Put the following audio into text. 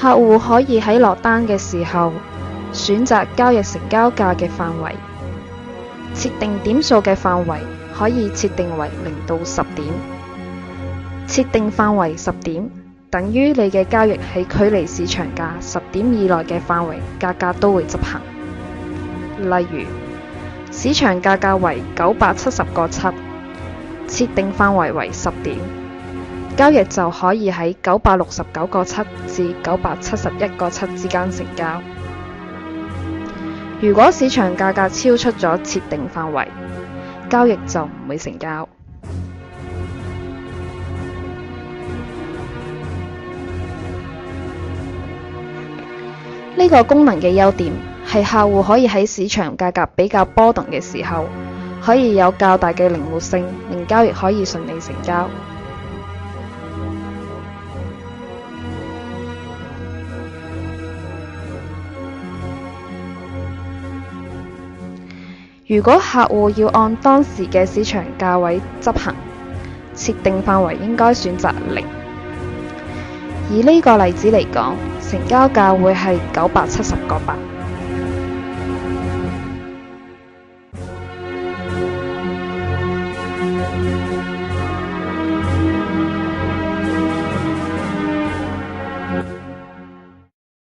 客戶可以喺落單嘅時候選擇交易成交價嘅範圍，設定點數嘅範圍可以設定為0到10點，設定範圍10點，等於你嘅交易喺距離市場價10點以內嘅範圍，價格都會執行。例如，市場價格為970個7，設定範圍為10點，交易就可以喺969個7至971個7之間成交。如果市場價格超出咗設定範圍，交易就唔會成交。呢個功能嘅優點係客戶可以喺市場價格比較波動嘅時候，可以有較大嘅靈活性，令交易可以順利成交。如果客戶要按當時嘅市場價位執行，設定範圍應該選擇0。以呢個例子嚟講，成交價會係970個8。